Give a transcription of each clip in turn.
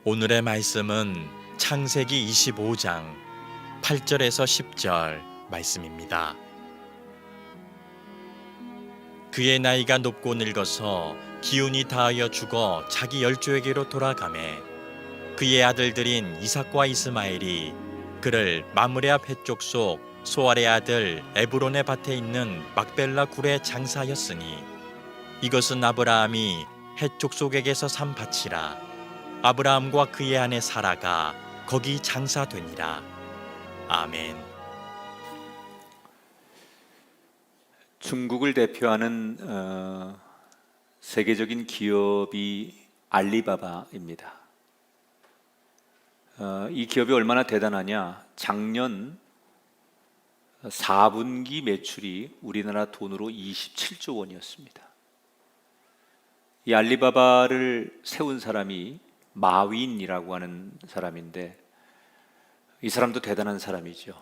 오늘의 말씀은 창세기 25장 8절에서 10절 말씀입니다. 그의 나이가 높고 늙어서 기운이 다하여 죽어 자기 열조에게로 돌아가매 그의 아들들인 이삭과 이스마엘이 그를 마므레 앞 해쪽 속 소알의 아들 에브론의 밭에 있는 막벨라 굴에 장사하였으니 이것은 아브라함이 해쪽 속에게서 산 밭이라. 아브라함과 그의 아내 사라가 거기 장사되니라. 아멘. 중국을 대표하는 세계적인 기업이 알리바바입니다. 이 기업이 얼마나 대단하냐? 작년 4분기 매출이 우리나라 돈으로 27조 원이었습니다. 이 알리바바를 세운 사람이 마윈이라고 하는 사람인데, 이 사람도 대단한 사람이죠.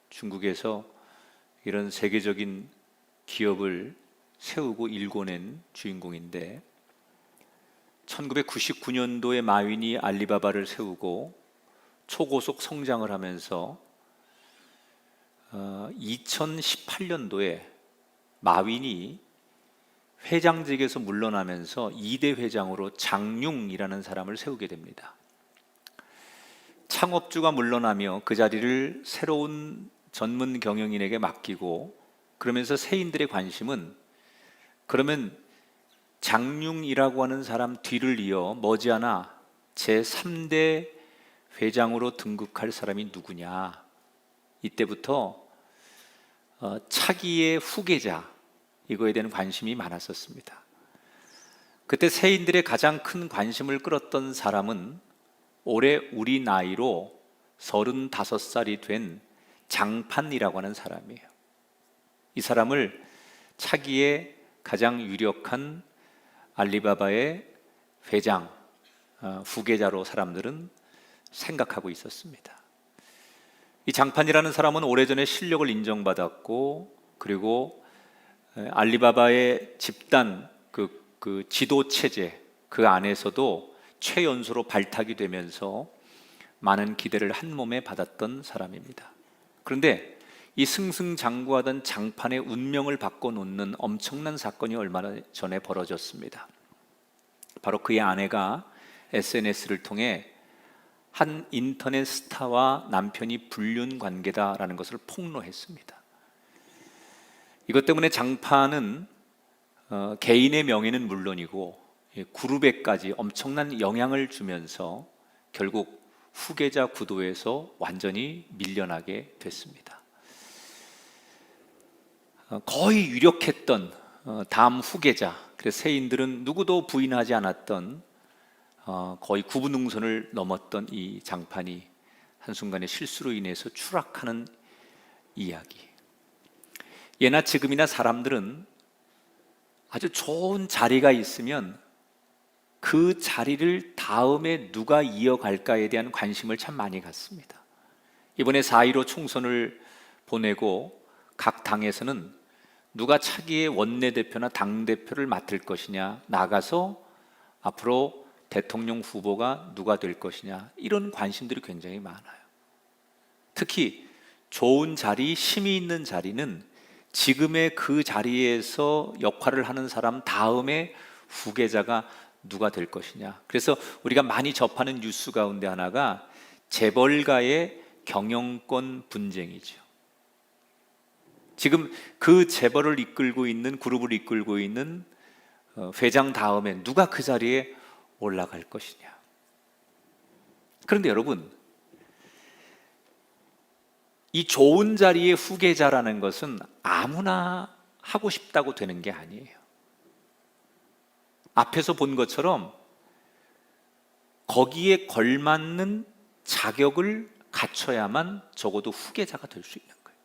중국에서 이런 세계적인 기업을 세우고 일궈낸 주인공인데, 1999년도에 마윈이 알리바바를 세우고 초고속 성장을 하면서 2018년도에 마윈이 회장직에서 물러나면서 2대 회장으로 장융이라는 사람을 세우게 됩니다. 창업주가 물러나며 그 자리를 새로운 전문 경영인에게 맡기고, 그러면서 세인들의 관심은 그러면 장융이라고 하는 사람 뒤를 이어 머지않아 제3대 회장으로 등극할 사람이 누구냐. 이때부터 차기의 후계자, 이거에 대한 관심이 많았었습니다. 그때 세인들의 가장 큰 관심을 끌었던 사람은 올해 우리 나이로 35살이 된 장판이라고 하는 사람이에요. 이 사람을 차기의 가장 유력한 알리바바의 회장, 후계자로 사람들은 생각하고 있었습니다. 이 장판이라는 사람은 오래전에 실력을 인정받았고, 그리고 알리바바의 집단 그 지도 체제 그 안에서도 최연소로 발탁이 되면서 많은 기대를 한 몸에 받았던 사람입니다. 그런데 이 승승장구하던 장판의 운명을 바꿔놓는 엄청난 사건이 얼마 전에 벌어졌습니다. 바로 그의 아내가 SNS를 통해 한 인터넷 스타와 남편이 불륜 관계다라는 것을 폭로했습니다. 이것 때문에 장판은 개인의 명예는 물론이고 그룹에까지 엄청난 영향을 주면서 결국 후계자 구도에서 완전히 밀려나게 됐습니다. 거의 유력했던 다음 후계자, 그래서 세인들은 누구도 부인하지 않았던 거의 구분능선을 넘었던 이 장판이 한순간의 실수로 인해서 추락하는 이야기. 예나 지금이나 사람들은 아주 좋은 자리가 있으면 그 자리를 다음에 누가 이어갈까에 대한 관심을 참 많이 갖습니다. 이번에 4.15 총선을 보내고 각 당에서는 누가 차기의 원내대표나 당대표를 맡을 것이냐, 나가서 앞으로 대통령 후보가 누가 될 것이냐, 이런 관심들이 굉장히 많아요. 특히 좋은 자리, 힘이 있는 자리는 지금의 그 자리에서 역할을 하는 사람 다음에 후계자가 누가 될 것이냐. 그래서 우리가 많이 접하는 뉴스 가운데 하나가 재벌가의 경영권 분쟁이죠. 지금 그 재벌을 이끌고 있는, 그룹을 이끌고 있는 회장 다음에 누가 그 자리에 올라갈 것이냐. 그런데 여러분, 이 좋은 자리의 후계자라는 것은 아무나 하고 싶다고 되는 게 아니에요. 앞에서 본 것처럼 거기에 걸맞는 자격을 갖춰야만 적어도 후계자가 될 수 있는 거예요.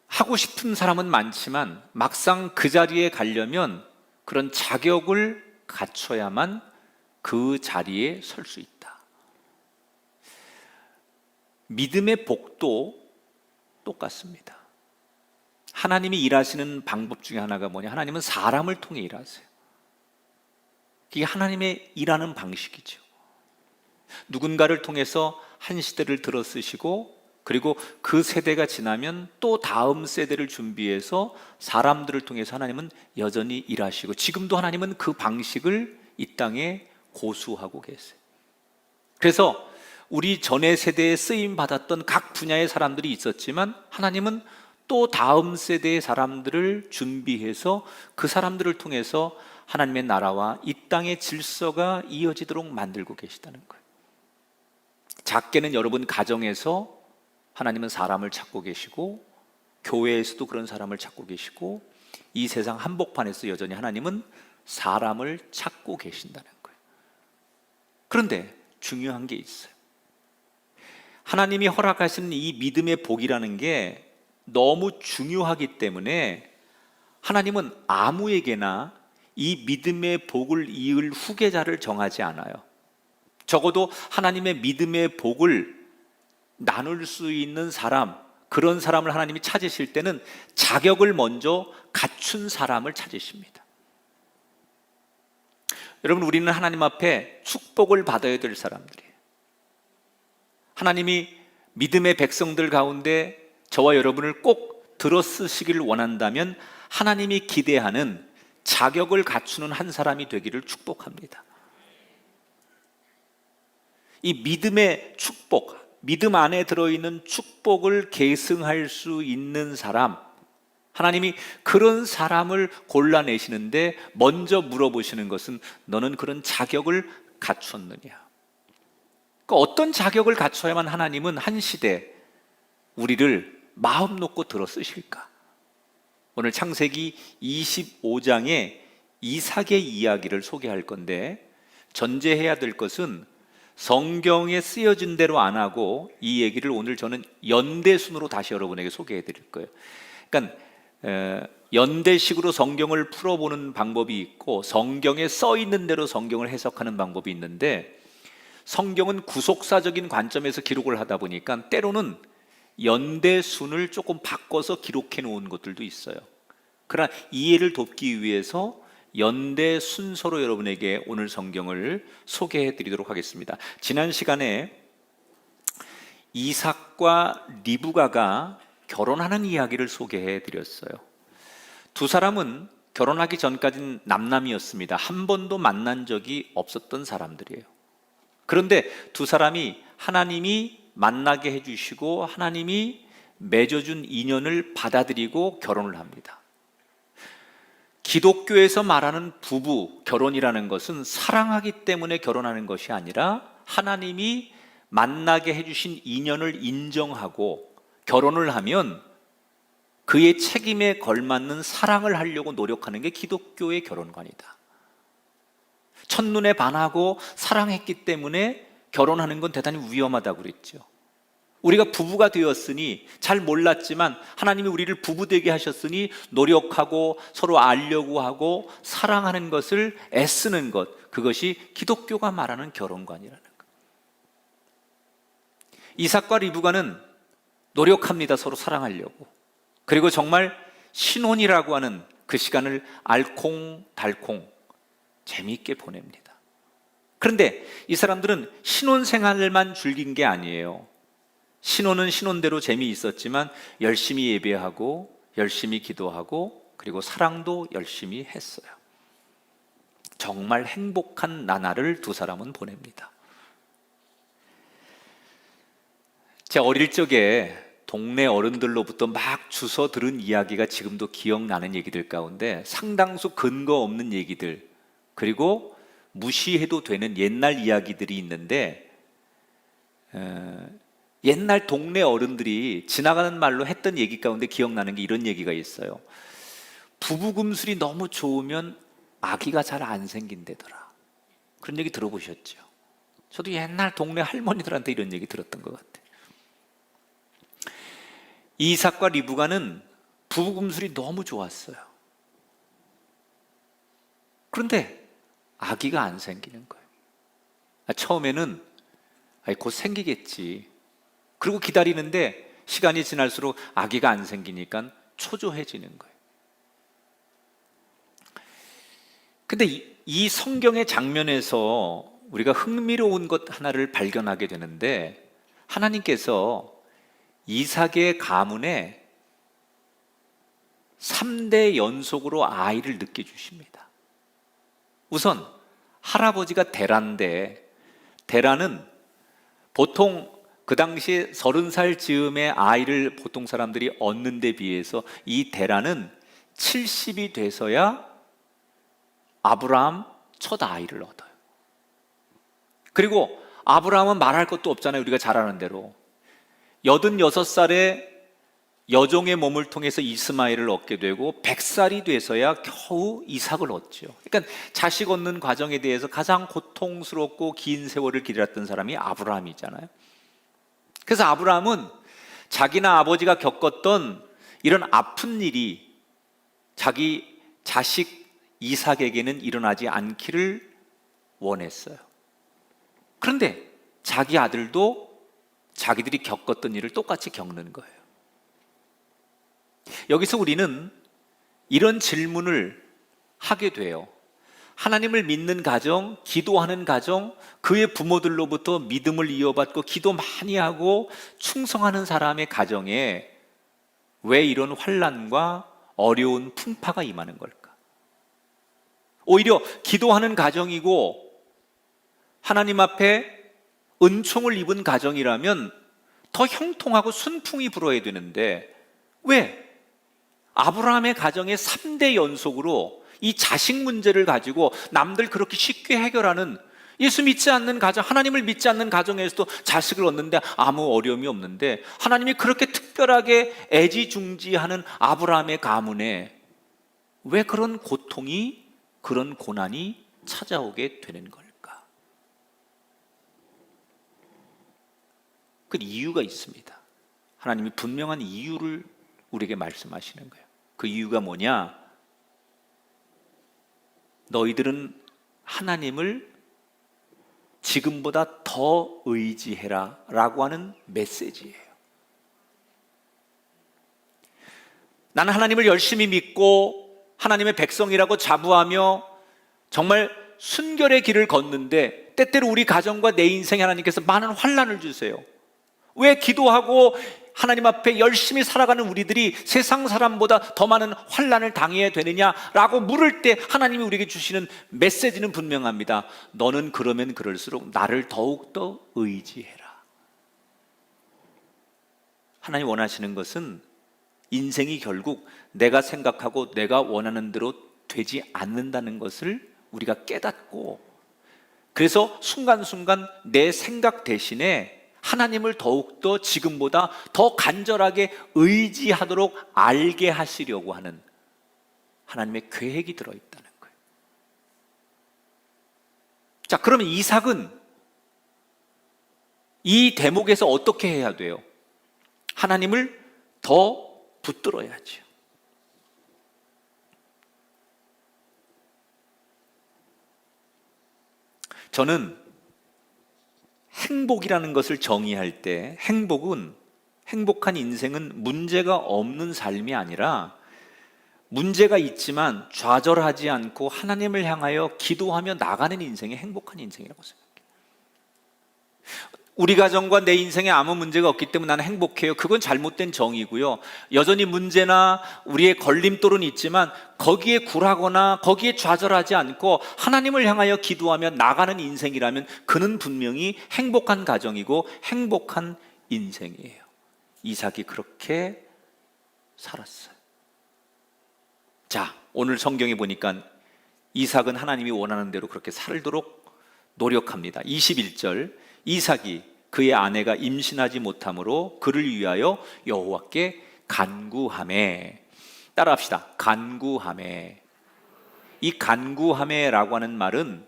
하고 싶은 사람은 많지만 막상 그 자리에 가려면 그런 자격을 갖춰야만 그 자리에 설 수 있다. 믿음의 복도 똑같습니다. 하나님이 일하시는 방법 중에 하나가 뭐냐? 하나님은 사람을 통해 일하세요. 이게 하나님의 일하는 방식이죠. 누군가를 통해서 한 시대를 들어쓰시고, 그리고 그 세대가 지나면 또 다음 세대를 준비해서 사람들을 통해서 하나님은 여전히 일하시고, 지금도 하나님은 그 방식을 이 땅에 고수하고 계세요. 그래서 우리 전의 세대에 쓰임 받았던 각 분야의 사람들이 있었지만, 하나님은 또 다음 세대의 사람들을 준비해서 그 사람들을 통해서 하나님의 나라와 이 땅의 질서가 이어지도록 만들고 계시다는 거예요. 작게는 여러분 가정에서 하나님은 사람을 찾고 계시고, 교회에서도 그런 사람을 찾고 계시고, 이 세상 한복판에서 여전히 하나님은 사람을 찾고 계신다는 거예요. 그런데 중요한 게 있어요. 하나님이 허락하시는 이 믿음의 복이라는 게 너무 중요하기 때문에 하나님은 아무에게나 이 믿음의 복을 이을 후계자를 정하지 않아요. 적어도 하나님의 믿음의 복을 나눌 수 있는 사람, 그런 사람을 하나님이 찾으실 때는 자격을 먼저 갖춘 사람을 찾으십니다. 여러분, 우리는 하나님 앞에 축복을 받아야 될 사람들이에요. 하나님이 믿음의 백성들 가운데 저와 여러분을 꼭 들어쓰시기를 원한다면 하나님이 기대하는 자격을 갖추는 한 사람이 되기를 축복합니다. 이 믿음의 축복, 믿음 안에 들어있는 축복을 계승할 수 있는 사람, 하나님이 그런 사람을 골라내시는데 먼저 물어보시는 것은 너는 그런 자격을 갖췄느냐? 그러니까 어떤 자격을 갖춰야만 하나님은 한 시대 우리를 마음 놓고 들어쓰실까? 오늘 창세기 25장에 이삭의 이야기를 소개할 건데, 전제해야 될 것은 성경에 쓰여진 대로 안 하고 이 얘기를 오늘 저는 연대순으로 다시 여러분에게 소개해 드릴 거예요. 그러니까 연대식으로 성경을 풀어보는 방법이 있고, 성경에 써 있는 대로 성경을 해석하는 방법이 있는데, 성경은 구속사적인 관점에서 기록을 하다 보니까 때로는 연대순을 조금 바꿔서 기록해 놓은 것들도 있어요. 그러나 이해를 돕기 위해서 연대 순서로 여러분에게 오늘 성경을 소개해 드리도록 하겠습니다. 지난 시간에 이삭과 리브가가 결혼하는 이야기를 소개해 드렸어요. 두 사람은 결혼하기 전까지는 남남이었습니다. 한 번도 만난 적이 없었던 사람들이에요. 그런데 두 사람이 하나님이 만나게 해주시고 하나님이 맺어준 인연을 받아들이고 결혼을 합니다. 기독교에서 말하는 부부 결혼이라는 것은 사랑하기 때문에 결혼하는 것이 아니라 하나님이 만나게 해주신 인연을 인정하고 결혼을 하면 그의 책임에 걸맞는 사랑을 하려고 노력하는 게 기독교의 결혼관이다. 첫눈에 반하고 사랑했기 때문에 결혼하는 건 대단히 위험하다고 그랬죠. 우리가 부부가 되었으니, 잘 몰랐지만 하나님이 우리를 부부 되게 하셨으니 노력하고 서로 알려고 하고 사랑하는 것을 애쓰는 것, 그것이 기독교가 말하는 결혼관이라는 것. 이삭과 리브가는 노력합니다. 서로 사랑하려고. 그리고 정말 신혼이라고 하는 그 시간을 알콩달콩 재미있게 보냅니다. 그런데 이 사람들은 신혼 생활만 즐긴 게 아니에요. 신혼은 신혼대로 재미있었지만 열심히 예배하고 열심히 기도하고 그리고 사랑도 열심히 했어요. 정말 행복한 나날을 두 사람은 보냅니다. 제가 어릴 적에 동네 어른들로부터 막 주워 들은 이야기가 지금도 기억나는 얘기들 가운데 상당수 근거 없는 얘기들, 그리고 무시해도 되는 옛날 이야기들이 있는데, 옛날 동네 어른들이 지나가는 말로 했던 얘기 가운데 기억나는 게 이런 얘기가 있어요. 부부금술이 너무 좋으면 아기가 잘 안 생긴대더라. 그런 얘기 들어보셨죠? 저도 옛날 동네 할머니들한테 이런 얘기 들었던 것 같아요. 이삭과 리브가는 부부금술이 너무 좋았어요. 그런데 아기가 안 생기는 거예요. 처음에는 곧 생기겠지. 그리고 기다리는데 시간이 지날수록 아기가 안 생기니까 초조해지는 거예요. 근데 이 성경의 장면에서 우리가 흥미로운 것 하나를 발견하게 되는데, 하나님께서 이삭의 가문에 3대 연속으로 아이를 낳게 주십니다. 우선 할아버지가 데라인데, 데라는 보통 그 당시에 30살 즈음에 아이를 보통 사람들이 얻는 데 비해서 이 데라는 70이 돼서야 아브라함 첫 아이를 얻어요. 그리고 아브라함은 말할 것도 없잖아요. 우리가 잘 아는 대로 86살에 여종의 몸을 통해서 이스마엘을 얻게 되고 100살이 돼서야 겨우 이삭을 얻죠. 그러니까 자식 얻는 과정에 대해서 가장 고통스럽고 긴 세월을 기다렸던 사람이 아브라함이잖아요. 그래서 아브라함은 자기나 아버지가 겪었던 이런 아픈 일이 자기 자식 이삭에게는 일어나지 않기를 원했어요. 그런데 자기 아들도 자기들이 겪었던 일을 똑같이 겪는 거예요. 여기서 우리는 이런 질문을 하게 돼요. 하나님을 믿는 가정, 기도하는 가정, 그의 부모들로부터 믿음을 이어받고 기도 많이 하고 충성하는 사람의 가정에 왜 이런 환난과 어려운 풍파가 임하는 걸까? 오히려 기도하는 가정이고 하나님 앞에 은총을 입은 가정이라면 더 형통하고 순풍이 불어야 되는데, 왜 아브라함의 가정에 3대 연속으로 이 자식 문제를 가지고 남들 그렇게 쉽게 해결하는, 예수 믿지 않는 가정, 하나님을 믿지 않는 가정에서도 자식을 얻는데 아무 어려움이 없는데, 하나님이 그렇게 특별하게 애지중지하는 아브라함의 가문에 왜 그런 고통이, 그런 고난이 찾아오게 되는 걸까? 그 이유가 있습니다. 하나님이 분명한 이유를 우리에게 말씀하시는 거예요. 그 이유가 뭐냐? 너희들은 하나님을 지금보다 더 의지해라 라고 하는 메시지예요. 나는 하나님을 열심히 믿고 하나님의 백성이라고 자부하며 정말 순결의 길을 걷는데, 때때로 우리 가정과 내 인생에 하나님께서 많은 환난을 주세요. 왜 기도하고 하나님 앞에 열심히 살아가는 우리들이 세상 사람보다 더 많은 환난을 당해야 되느냐라고 물을 때 하나님이 우리에게 주시는 메시지는 분명합니다. 너는 그러면 그럴수록 나를 더욱더 의지해라. 하나님 원하시는 것은 인생이 결국 내가 생각하고 내가 원하는 대로 되지 않는다는 것을 우리가 깨닫고, 그래서 순간순간 내 생각 대신에 하나님을 더욱더 지금보다 더 간절하게 의지하도록 알게 하시려고 하는 하나님의 계획이 들어있다는 거예요. 자, 그러면 이삭은 이 대목에서 어떻게 해야 돼요? 하나님을 더 붙들어야죠. 저는 행복이라는 것을 정의할 때, 행복한 인생은 문제가 없는 삶이 아니라 문제가 있지만 좌절하지 않고 하나님을 향하여 기도하며 나가는 인생이 행복한 인생이라고 생각해요. 우리 가정과 내 인생에 아무 문제가 없기 때문에 나는 행복해요. 그건 잘못된 정의고요. 여전히 문제나 우리의 걸림돌은 있지만 거기에 굴하거나 거기에 좌절하지 않고 하나님을 향하여 기도하며 나가는 인생이라면 그는 분명히 행복한 가정이고 행복한 인생이에요. 이삭이 그렇게 살았어요. 자, 오늘 성경에 보니까 이삭은 하나님이 원하는 대로 그렇게 살도록 노력합니다. 21절, 이삭이 그의 아내가 임신하지 못함으로 그를 위하여 여호와께 간구하매. 따라합시다. 간구하매. 이 간구하매라고 하는 말은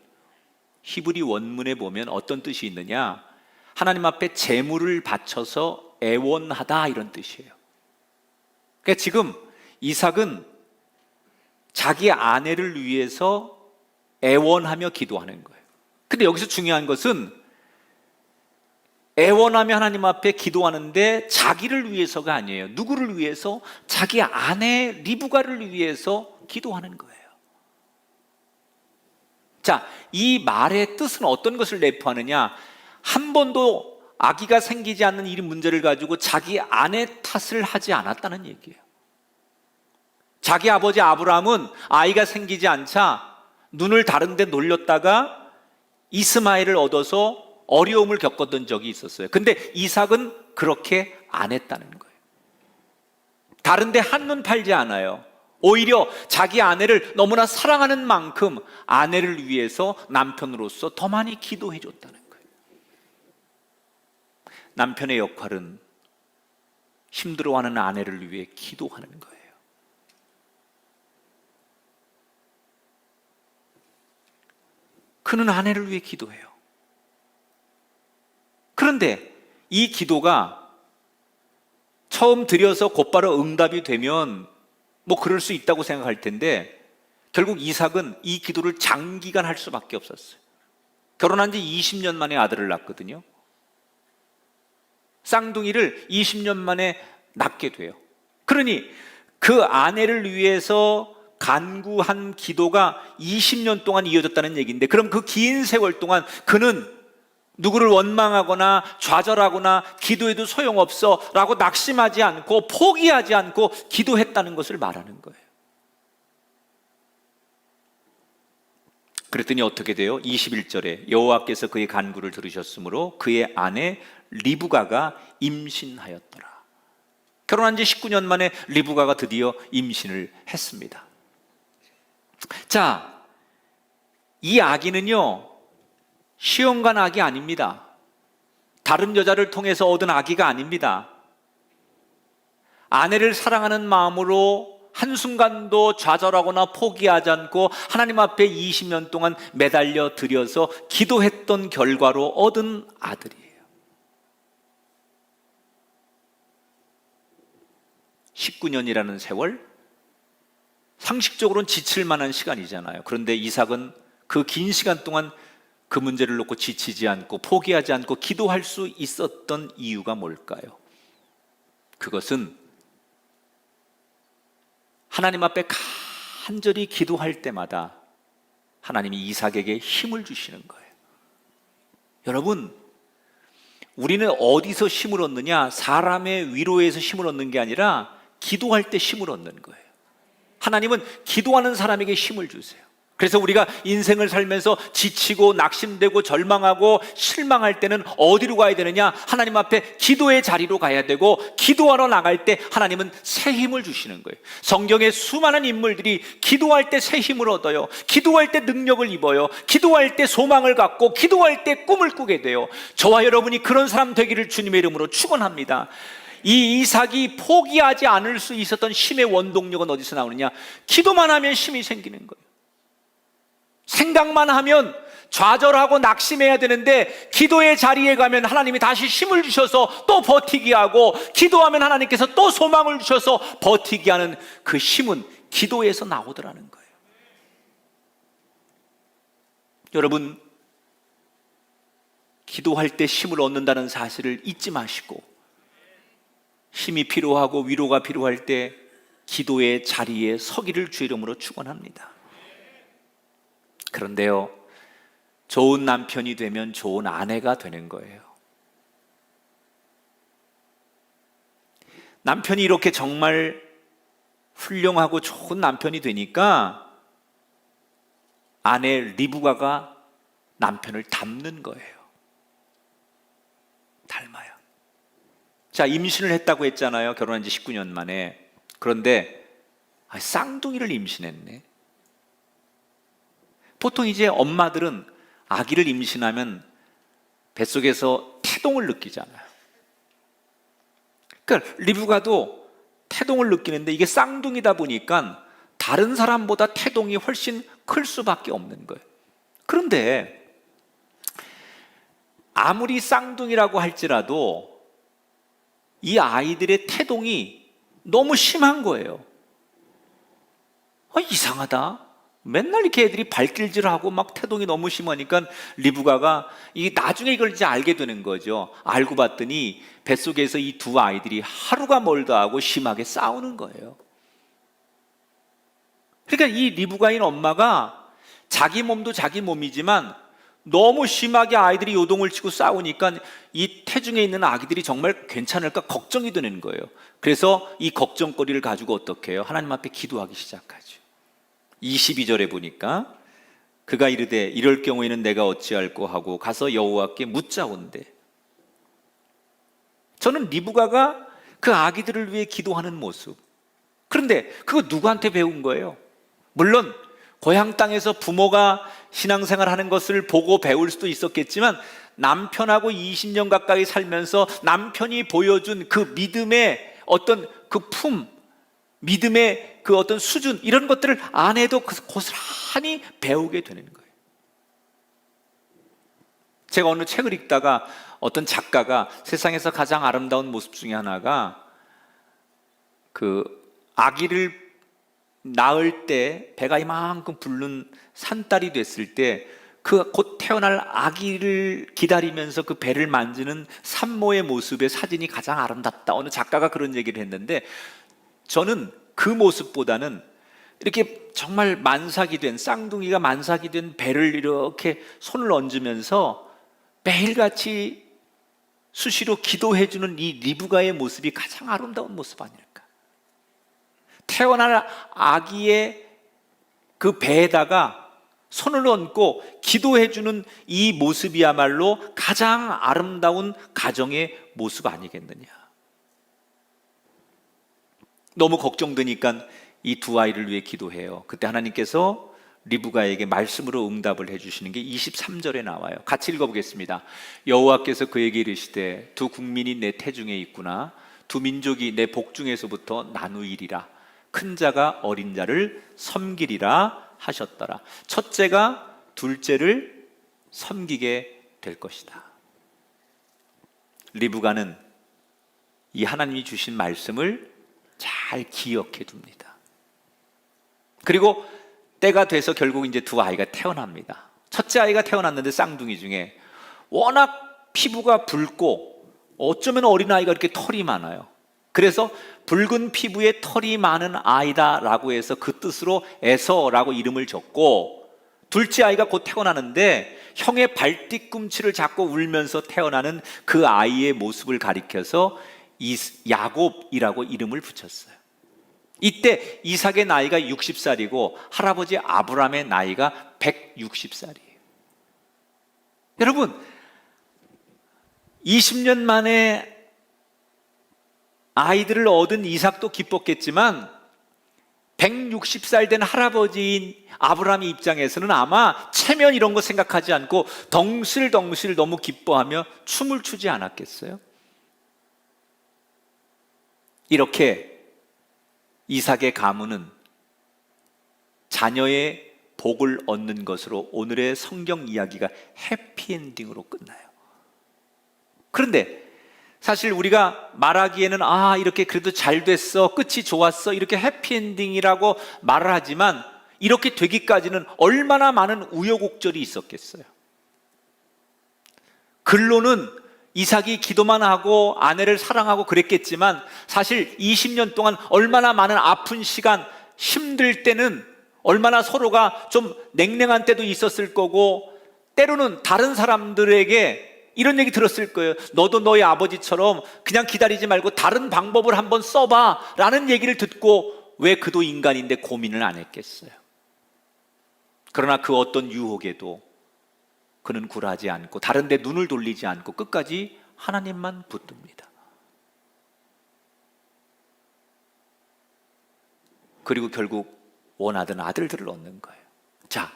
히브리 원문에 보면 어떤 뜻이 있느냐? 하나님 앞에 제물을 바쳐서 애원하다, 이런 뜻이에요. 그러니까 지금 이삭은 자기 아내를 위해서 애원하며 기도하는 거예요. 근데 여기서 중요한 것은 애원하며 하나님 앞에 기도하는데 자기를 위해서가 아니에요. 누구를 위해서? 자기 아내 리브가를 위해서 기도하는 거예요. 자, 이 말의 뜻은 어떤 것을 내포하느냐? 한 번도 아기가 생기지 않는 이 문제를 가지고 자기 아내 탓을 하지 않았다는 얘기예요. 자기 아버지 아브라함은 아이가 생기지 않자 눈을 다른 데 놀렸다가 이스마엘을 얻어서 어려움을 겪었던 적이 있었어요. 근데 이삭은 그렇게 안 했다는 거예요. 다른 데 한눈 팔지 않아요. 오히려 자기 아내를 너무나 사랑하는 만큼 아내를 위해서 남편으로서 더 많이 기도해 줬다는 거예요. 남편의 역할은 힘들어하는 아내를 위해 기도하는 거예요. 그는 아내를 위해 기도해요. 그런데 이 기도가 처음 드려서 곧바로 응답이 되면 뭐 그럴 수 있다고 생각할 텐데 결국 이삭은 이 기도를 장기간 할 수밖에 없었어요. 결혼한 지 20년 만에 아들을 낳거든요. 쌍둥이를 20년 만에 낳게 돼요. 그러니 그 아내를 위해서 간구한 기도가 20년 동안 이어졌다는 얘기인데, 그럼 그 긴 세월 동안 그는 누구를 원망하거나 좌절하거나 기도해도 소용없어 라고 낙심하지 않고 포기하지 않고 기도했다는 것을 말하는 거예요. 그랬더니 어떻게 돼요? 21절에 여호와께서 그의 간구를 들으셨으므로 그의 아내 리브가가 임신하였더라. 결혼한 지 19년 만에 리브가가 드디어 임신을 했습니다. 자, 이 아기는요 시험관 아기 아닙니다. 다른 여자를 통해서 얻은 아기가 아닙니다. 아내를 사랑하는 마음으로 한순간도 좌절하거나 포기하지 않고 하나님 앞에 20년 동안 매달려 드려서 기도했던 결과로 얻은 아들이에요. 19년이라는 세월, 상식적으로는 지칠 만한 시간이잖아요. 그런데 이삭은 그 긴 시간 동안 그 문제를 놓고 지치지 않고 포기하지 않고 기도할 수 있었던 이유가 뭘까요? 그것은 하나님 앞에 간절히 기도할 때마다 하나님이 이삭에게 힘을 주시는 거예요. 여러분, 우리는 어디서 힘을 얻느냐? 사람의 위로에서 힘을 얻는 게 아니라 기도할 때 힘을 얻는 거예요. 하나님은 기도하는 사람에게 힘을 주세요. 그래서 우리가 인생을 살면서 지치고 낙심되고 절망하고 실망할 때는 어디로 가야 되느냐? 하나님 앞에 기도의 자리로 가야 되고, 기도하러 나갈 때 하나님은 새 힘을 주시는 거예요. 성경의 수많은 인물들이 기도할 때 새 힘을 얻어요. 기도할 때 능력을 입어요. 기도할 때 소망을 갖고 기도할 때 꿈을 꾸게 돼요. 저와 여러분이 그런 사람 되기를 주님의 이름으로 축원합니다. 이 이삭이 포기하지 않을 수 있었던 힘의 원동력은 어디서 나오느냐? 기도만 하면 힘이 생기는 거예요. 생각만 하면 좌절하고 낙심해야 되는데 기도의 자리에 가면 하나님이 다시 힘을 주셔서 또 버티게 하고, 기도하면 하나님께서 또 소망을 주셔서 버티게 하는 그 힘은 기도에서 나오더라는 거예요. 여러분, 기도할 때 힘을 얻는다는 사실을 잊지 마시고, 힘이 필요하고 위로가 필요할 때 기도의 자리에 서기를 주의 이름으로 축원합니다. 그런데요, 좋은 남편이 되면 좋은 아내가 되는 거예요. 남편이 이렇게 정말 훌륭하고 좋은 남편이 되니까 아내 리브가가 남편을 닮는 거예요. 닮아요. 자, 임신을 했다고 했잖아요. 결혼한 지 19년 만에. 그런데 쌍둥이를 임신했네. 보통 이제 엄마들은 아기를 임신하면 뱃속에서 태동을 느끼잖아요. 그러니까 리브가도 태동을 느끼는데 이게 쌍둥이다 보니까 다른 사람보다 태동이 훨씬 클 수밖에 없는 거예요. 그런데 아무리 쌍둥이라고 할지라도 이 아이들의 태동이 너무 심한 거예요. 이상하다. 맨날 이렇게 애들이 발길질하고 막 태동이 너무 심하니까 리브가가 나중에 이걸 이제 알게 되는 거죠. 알고 봤더니 뱃속에서 이 두 아이들이 하루가 멀다 하고 심하게 싸우는 거예요. 그러니까 이 리브가인 엄마가 자기 몸도 자기 몸이지만 너무 심하게 아이들이 요동을 치고 싸우니까 이 태중에 있는 아기들이 정말 괜찮을까 걱정이 되는 거예요. 그래서 이 걱정거리를 가지고 어떻게 해요? 하나님 앞에 기도하기 시작하죠. 22절에 보니까 그가 이르되 이럴 경우에는 내가 어찌할꼬 하고 가서 여호와께 묻자온대. 저는 리브가가 그 아기들을 위해 기도하는 모습, 그런데 그거 누구한테 배운 거예요? 물론 고향 땅에서 부모가 신앙생활 하는 것을 보고 배울 수도 있었겠지만 남편하고 20년 가까이 살면서 남편이 보여준 그 믿음의 어떤 그 믿음의 그 어떤 수준, 이런 것들을 아내도 고스란히 배우게 되는 거예요. 제가 어느 책을 읽다가 어떤 작가가 세상에서 가장 아름다운 모습 중에 하나가 그 아기를 낳을 때 배가 이만큼 부른 산딸이 됐을 때 그 곧 태어날 아기를 기다리면서 그 배를 만지는 산모의 모습의 사진이 가장 아름답다. 어느 작가가 그런 얘기를 했는데 저는 그 모습보다는 이렇게 정말 만삭이 된, 쌍둥이가 만삭이 된 배를 이렇게 손을 얹으면서 매일같이 수시로 기도해주는 이 리브가의 모습이 가장 아름다운 모습 아닐까. 태어날 아기의 그 배에다가 손을 얹고 기도해주는 이 모습이야말로 가장 아름다운 가정의 모습 아니겠느냐. 너무 걱정되니까 이 두 아이를 위해 기도해요. 그때 하나님께서 리브가에게 말씀으로 응답을 해주시는 게 23절에 나와요. 같이 읽어보겠습니다. 여호와께서 그에게 이르시되 두 국민이 내 태중에 있구나. 두 민족이 내 복중에서부터 나누이리라. 큰 자가 어린 자를 섬기리라 하셨더라. 첫째가 둘째를 섬기게 될 것이다. 리브가는 이 하나님이 주신 말씀을 잘 기억해 둡니다. 그리고 때가 돼서 결국 이제 두 아이가 태어납니다. 첫째 아이가 태어났는데 쌍둥이 중에 워낙 피부가 붉고 어쩌면 어린아이가 이렇게 털이 많아요. 그래서 붉은 피부에 털이 많은 아이다라고 해서 그 뜻으로 에서라고 이름을 줬고, 둘째 아이가 곧 태어나는데 형의 발뒤꿈치를 잡고 울면서 태어나는 그 아이의 모습을 가리켜서 야곱이라고 이름을 붙였어요. 이때 이삭의 나이가 60살이고 할아버지 아브라함의 나이가 160살이에요. 여러분, 20년 만에 아이들을 얻은 이삭도 기뻤겠지만 160살 된 할아버지인 아브라함의 입장에서는 아마 체면 이런 거 생각하지 않고 덩실덩실 너무 기뻐하며 춤을 추지 않았겠어요? 이렇게 이삭의 가문은 자녀의 복을 얻는 것으로 오늘의 성경 이야기가 해피엔딩으로 끝나요. 그런데 사실 우리가 말하기에는 이렇게 그래도 잘 됐어, 끝이 좋았어, 이렇게 해피엔딩이라고 말을 하지만 이렇게 되기까지는 얼마나 많은 우여곡절이 있었겠어요. 글로는 이삭이 기도만 하고 아내를 사랑하고 그랬겠지만 사실 20년 동안 얼마나 많은 아픈 시간, 힘들 때는 얼마나 서로가 좀 냉랭한 때도 있었을 거고, 때로는 다른 사람들에게 이런 얘기 들었을 거예요. 너도 너희 아버지처럼 그냥 기다리지 말고 다른 방법을 한번 써봐 라는 얘기를 듣고 왜 그도 인간인데 고민을 안 했겠어요? 그러나 그 어떤 유혹에도 그는 굴하지 않고 다른 데 눈을 돌리지 않고 끝까지 하나님만 붙듭니다. 그리고 결국 원하던 아들들을 얻는 거예요. 자,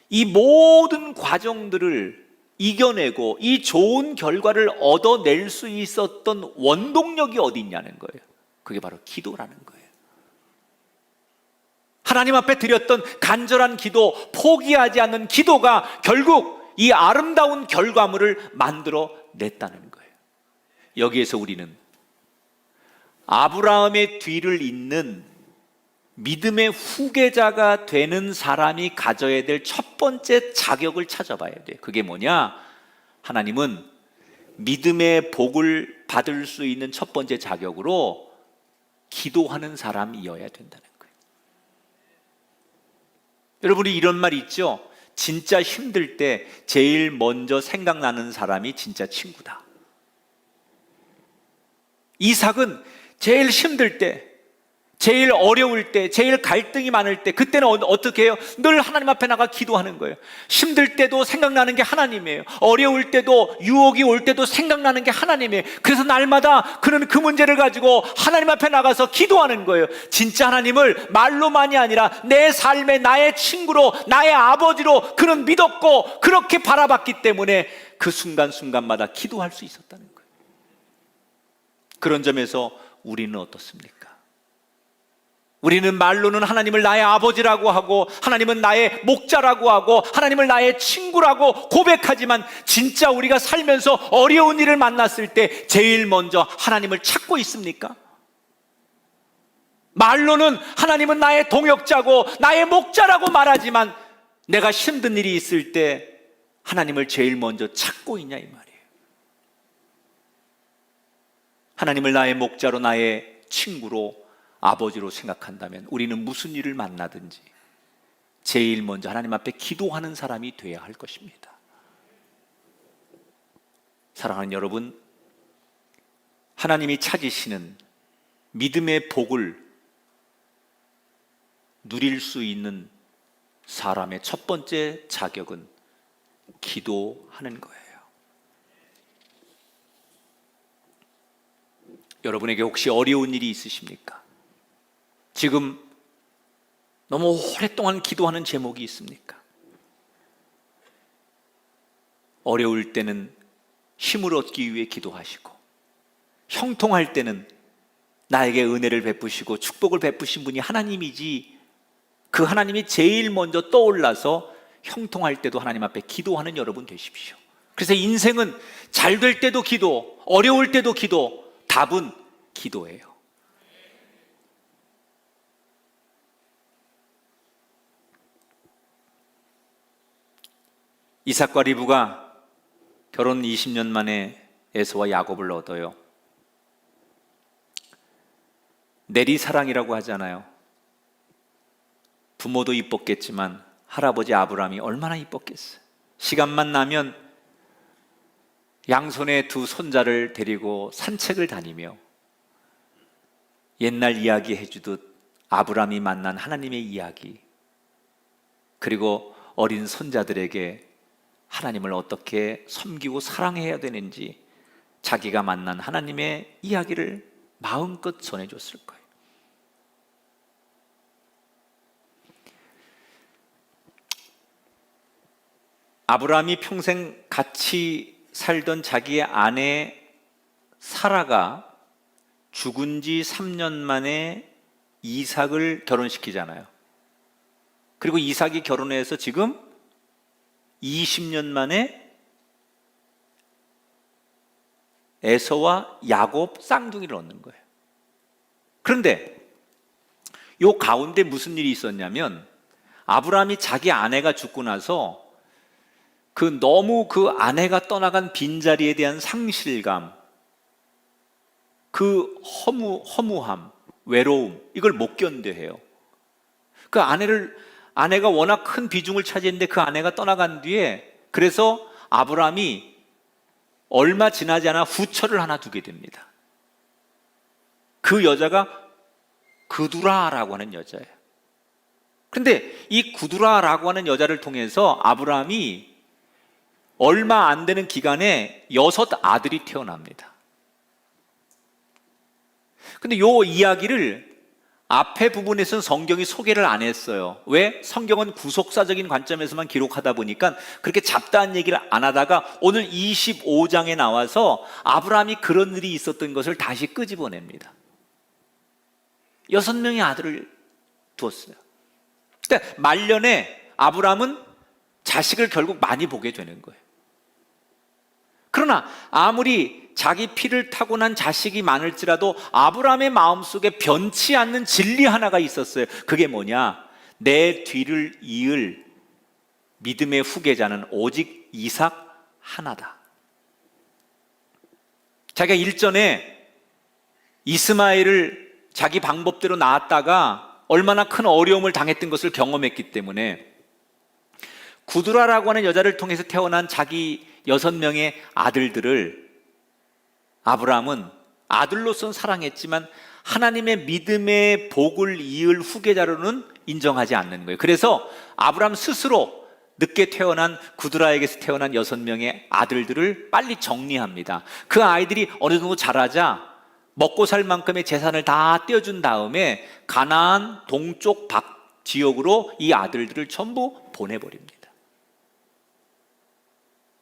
이 모든 과정들을 이겨내고 이 좋은 결과를 얻어낼 수 있었던 원동력이 어디 있냐는 거예요. 그게 바로 기도라는 거예요. 하나님 앞에 드렸던 간절한 기도, 포기하지 않는 기도가 결국 이 아름다운 결과물을 만들어 냈다는 거예요. 여기에서 우리는 아브라함의 뒤를 잇는 믿음의 후계자가 되는 사람이 가져야 될 첫 번째 자격을 찾아봐야 돼요. 그게 뭐냐? 하나님은 믿음의 복을 받을 수 있는 첫 번째 자격으로 기도하는 사람이어야 된다는 거예요. 여러분이 이런 말 있죠? 진짜 힘들 때 제일 먼저 생각나는 사람이 진짜 친구다. 이삭은 제일 힘들 때, 제일 어려울 때, 제일 갈등이 많을 때, 그때는 어떻게 해요? 늘 하나님 앞에 나가 기도하는 거예요. 힘들 때도 생각나는 게 하나님이에요. 어려울 때도, 유혹이 올 때도 생각나는 게 하나님이에요. 그래서 날마다 그는 그 문제를 가지고 하나님 앞에 나가서 기도하는 거예요. 진짜 하나님을 말로만이 아니라 내 삶에 나의 친구로, 나의 아버지로 그는 믿었고 그렇게 바라봤기 때문에 그 순간순간마다 기도할 수 있었다는 거예요. 그런 점에서 우리는 어떻습니까? 우리는 말로는 하나님을 나의 아버지라고 하고 하나님은 나의 목자라고 하고 하나님을 나의 친구라고 고백하지만 진짜 우리가 살면서 어려운 일을 만났을 때 제일 먼저 하나님을 찾고 있습니까? 말로는 하나님은 나의 동역자고 나의 목자라고 말하지만 내가 힘든 일이 있을 때 하나님을 제일 먼저 찾고 있냐 이 말이에요. 하나님을 나의 목자로 나의 친구로 아버지로 생각한다면 우리는 무슨 일을 만나든지 제일 먼저 하나님 앞에 기도하는 사람이 되어야 할 것입니다. 사랑하는 여러분, 하나님이 찾으시는 믿음의 복을 누릴 수 있는 사람의 첫 번째 자격은 기도하는 거예요. 여러분에게 혹시 어려운 일이 있으십니까? 지금 너무 오랫동안 기도하는 제목이 있습니까? 어려울 때는 힘을 얻기 위해 기도하시고 형통할 때는 나에게 은혜를 베푸시고 축복을 베푸신 분이 하나님이지 그 하나님이 제일 먼저 떠올라서 형통할 때도 하나님 앞에 기도하는 여러분 되십시오. 그래서 인생은 잘 될 때도 기도, 어려울 때도 기도, 답은 기도예요. 이삭과 리브가 결혼 20년 만에 에서와 야곱을 얻어요. 내리사랑이라고 하잖아요. 부모도 이뻤겠지만 할아버지 아브라함이 얼마나 이뻤겠어요. 시간만 나면 양손에 두 손자를 데리고 산책을 다니며 옛날 이야기 해주듯 아브라함이 만난 하나님의 이야기, 그리고 어린 손자들에게 하나님을 어떻게 섬기고 사랑해야 되는지 자기가 만난 하나님의 이야기를 마음껏 전해줬을 거예요. 아브라함이 평생 같이 살던 자기의 아내 사라가 죽은 지 3년 만에 이삭을 결혼시키잖아요. 그리고 이삭이 결혼해서 지금 20년 만에 에서와 야곱 쌍둥이를 얻는 거예요. 그런데 요 가운데 무슨 일이 있었냐면 아브라함이 자기 아내가 죽고 나서 너무 그 아내가 떠나간 빈자리에 대한 상실감, 그 허무함, 외로움, 이걸 못 견뎌해요. 그 아내가 워낙 큰 비중을 차지했는데 그 아내가 떠나간 뒤에 그래서 아브라함이 얼마 지나지 않아 후처를 하나 두게 됩니다. 그 여자가 그두라라고 하는 여자예요. 그런데 이 그두라라고 하는 여자를 통해서 아브라함이 얼마 안 되는 기간에 6 아들이 태어납니다. 근데 이 이야기를 앞에 부분에서는 성경이 소개를 안 했어요. 왜? 성경은 구속사적인 관점에서만 기록하다 보니까 그렇게 잡다한 얘기를 안 하다가 오늘 25장에 나와서 아브라함이 그런 일이 있었던 것을 다시 끄집어냅니다. 6명의 아들을 두었어요. 근데 말년에 아브라함은 자식을 결국 많이 보게 되는 거예요. 그러나 아무리 자기 피를 타고 난 자식이 많을지라도 아브라함의 마음속에 변치 않는 진리 하나가 있었어요. 그게 뭐냐? 내 뒤를 이을 믿음의 후계자는 오직 이삭 하나다. 자기가 일전에 이스마엘을 자기 방법대로 낳았다가 얼마나 큰 어려움을 당했던 것을 경험했기 때문에 구두라라고 하는 여자를 통해서 태어난 자기 6명의 아들들을 아브라함은 아들로서는 사랑했지만 하나님의 믿음의 복을 이을 후계자로는 인정하지 않는 거예요. 그래서 아브라함 스스로 늦게 태어난 구두라에게서 태어난 6명의 아들들을 빨리 정리합니다. 그 아이들이 어느 정도 자라자 먹고 살 만큼의 재산을 다 떼어준 다음에 가나안 동쪽 박 지역으로 이 아들들을 전부 보내버립니다.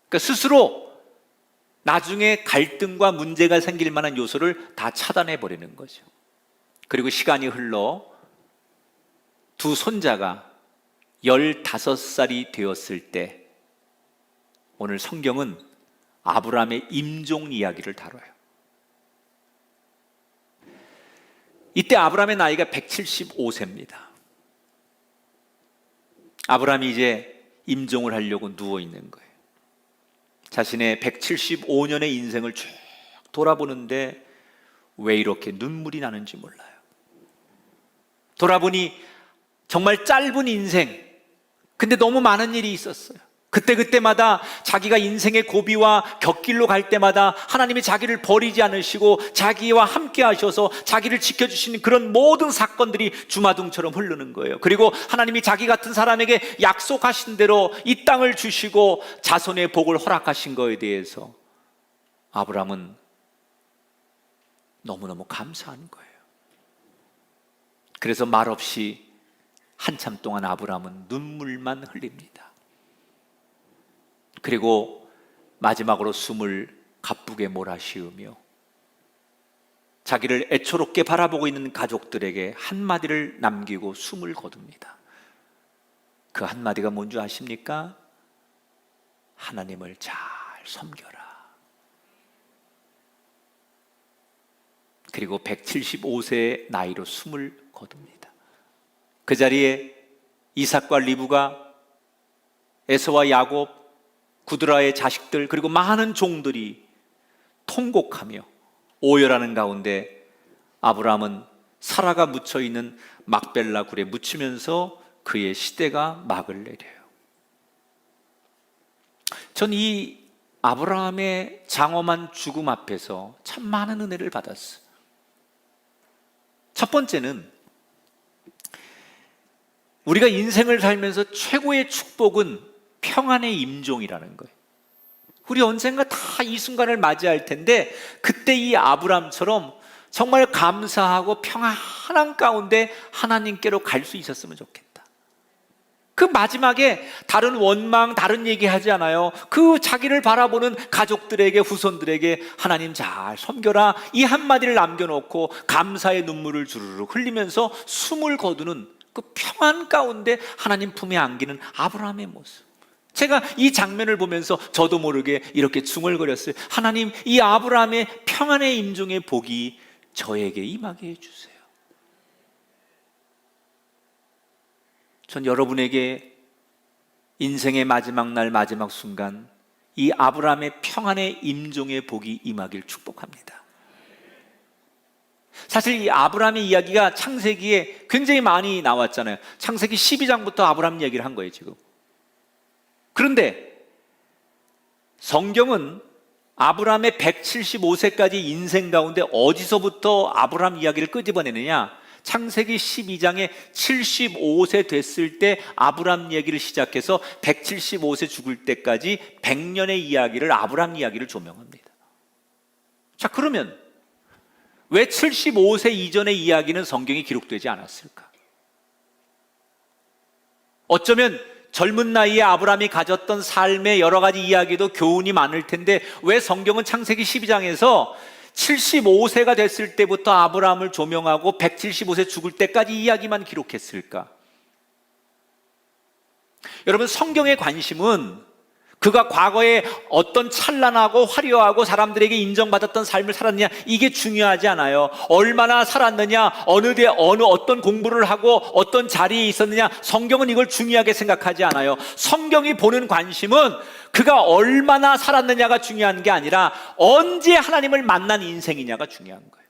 그러니까 스스로 나중에 갈등과 문제가 생길 만한 요소를 다 차단해 버리는 거죠. 그리고 시간이 흘러 두 손자가 15살이 되었을 때 오늘 성경은 아브라함의 임종 이야기를 다뤄요. 이때 아브라함의 나이가 175세입니다. 아브라함이 이제 임종을 하려고 누워 있는 거예요. 자신의 175년의 인생을 쭉 돌아보는데 왜 이렇게 눈물이 나는지 몰라요. 돌아보니 정말 짧은 인생, 근데 너무 많은 일이 있었어요. 그때마다 자기가 인생의 고비와 곁길로 갈 때마다 하나님이 자기를 버리지 않으시고 자기와 함께 하셔서 자기를 지켜주시는 그런 모든 사건들이 주마등처럼 흐르는 거예요. 그리고 하나님이 자기 같은 사람에게 약속하신 대로 이 땅을 주시고 자손의 복을 허락하신 거에 대해서 아브라함은 너무너무 감사한 거예요. 그래서 말없이 한참 동안 아브라함은 눈물만 흘립니다. 그리고 마지막으로 숨을 가쁘게 몰아쉬우며 자기를 애초롭게 바라보고 있는 가족들에게 한마디를 남기고 숨을 거둡니다. 그 한마디가 뭔지 아십니까? 하나님을 잘 섬겨라. 그리고 175세의 나이로 숨을 거둡니다. 그 자리에 이삭과 리브가, 에서와 야곱, 구드라의 자식들, 그리고 많은 종들이 통곡하며 오열하는 가운데 아브라함은 사라가 묻혀있는 막벨라 굴에 묻히면서 그의 시대가 막을 내려요. 전 이 아브라함의 장엄한 죽음 앞에서 참 많은 은혜를 받았어요. 첫 번째는 우리가 인생을 살면서 최고의 축복은 평안의 임종이라는 거예요. 우리 언젠가 다 이 순간을 맞이할 텐데 그때 이 아브라함처럼 정말 감사하고 평안한 가운데 하나님께로 갈 수 있었으면 좋겠다. 그 마지막에 다른 원망, 다른 얘기하지 않아요. 그 자기를 바라보는 가족들에게, 후손들에게 하나님 잘 섬겨라 이 한마디를 남겨놓고 감사의 눈물을 주르륵 흘리면서 숨을 거두는 그 평안 가운데 하나님 품에 안기는 아브라함의 모습. 제가 이 장면을 보면서 저도 모르게 이렇게 중얼거렸어요. 하나님, 이 아브라함의 평안의 임종의 복이 저에게 임하게 해주세요. 전 여러분에게 인생의 마지막 날, 마지막 순간 이 아브라함의 평안의 임종의 복이 임하길 축복합니다. 사실 이 아브라함의 이야기가 창세기에 굉장히 많이 나왔잖아요. 창세기 12장부터 아브라함 이야기를 한 거예요, 지금. 그런데 성경은 아브라함의 175세까지 인생 가운데 어디서부터 아브라함 이야기를 끄집어내느냐? 창세기 12장에 75세 됐을 때 아브라함 이야기를 시작해서 175세 죽을 때까지 100년의 이야기를, 아브라함 이야기를 조명합니다. 자, 그러면 왜 75세 이전의 이야기는 성경에 기록되지 않았을까? 어쩌면 젊은 나이에 아브라함이 가졌던 삶의 여러 가지 이야기도 교훈이 많을 텐데 왜 성경은 창세기 12장에서 75세가 됐을 때부터 아브라함을 조명하고 175세 죽을 때까지 이야기만 기록했을까? 여러분, 성경의 관심은 그가 과거에 어떤 찬란하고 화려하고 사람들에게 인정받았던 삶을 살았느냐, 이게 중요하지 않아요. 얼마나 살았느냐, 어떤 공부를 하고 어떤 자리에 있었느냐, 성경은 이걸 중요하게 생각하지 않아요. 성경이 보는 관심은 그가 얼마나 살았느냐가 중요한 게 아니라 언제 하나님을 만난 인생이냐가 중요한 거예요.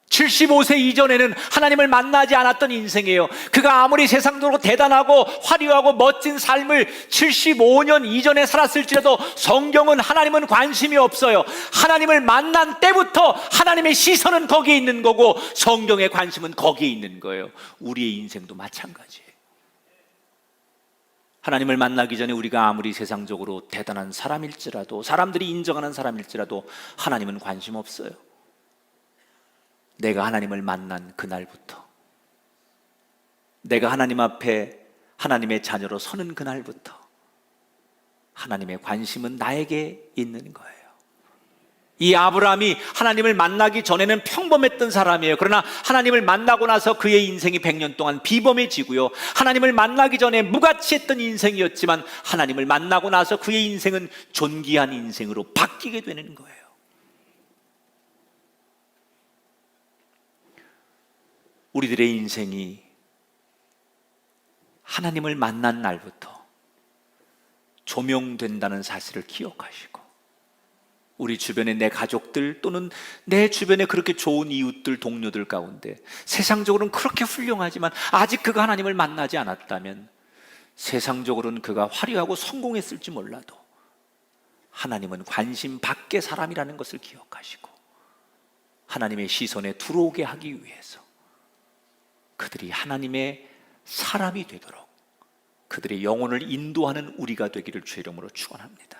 75세 이전에는 하나님을 만나지 않았던 인생이에요. 그가 아무리 세상적으로 대단하고 화려하고 멋진 삶을 75년 이전에 살았을지라도 성경은 하나님은 관심이 없어요. 하나님을 만난 때부터 하나님의 시선은 거기에 있는 거고 성경의 관심은 거기에 있는 거예요. 우리의 인생도 마찬가지예요. 하나님을 만나기 전에 우리가 아무리 세상적으로 대단한 사람일지라도, 사람들이 인정하는 사람일지라도 하나님은 관심 없어요. 내가 하나님을 만난 그날부터, 내가 하나님 앞에 하나님의 자녀로 서는 그날부터 하나님의 관심은 나에게 있는 거예요. 이 아브라함이 하나님을 만나기 전에는 평범했던 사람이에요. 그러나 하나님을 만나고 나서 그의 인생이 100년 동안 비범해지고요, 하나님을 만나기 전에 무가치했던 인생이었지만 하나님을 만나고 나서 그의 인생은 존귀한 인생으로 바뀌게 되는 거예요. 우리들의 인생이 하나님을 만난 날부터 조명된다는 사실을 기억하시고, 우리 주변의 내 가족들 또는 내 주변에 그렇게 좋은 이웃들, 동료들 가운데 세상적으로는 그렇게 훌륭하지만 아직 그가 하나님을 만나지 않았다면, 세상적으로는 그가 화려하고 성공했을지 몰라도 하나님은 관심 밖의 사람이라는 것을 기억하시고 하나님의 시선에 들어오게 하기 위해서 그들이 하나님의 사람이 되도록 그들의 영혼을 인도하는 우리가 되기를 주의 이름으로 축원합니다.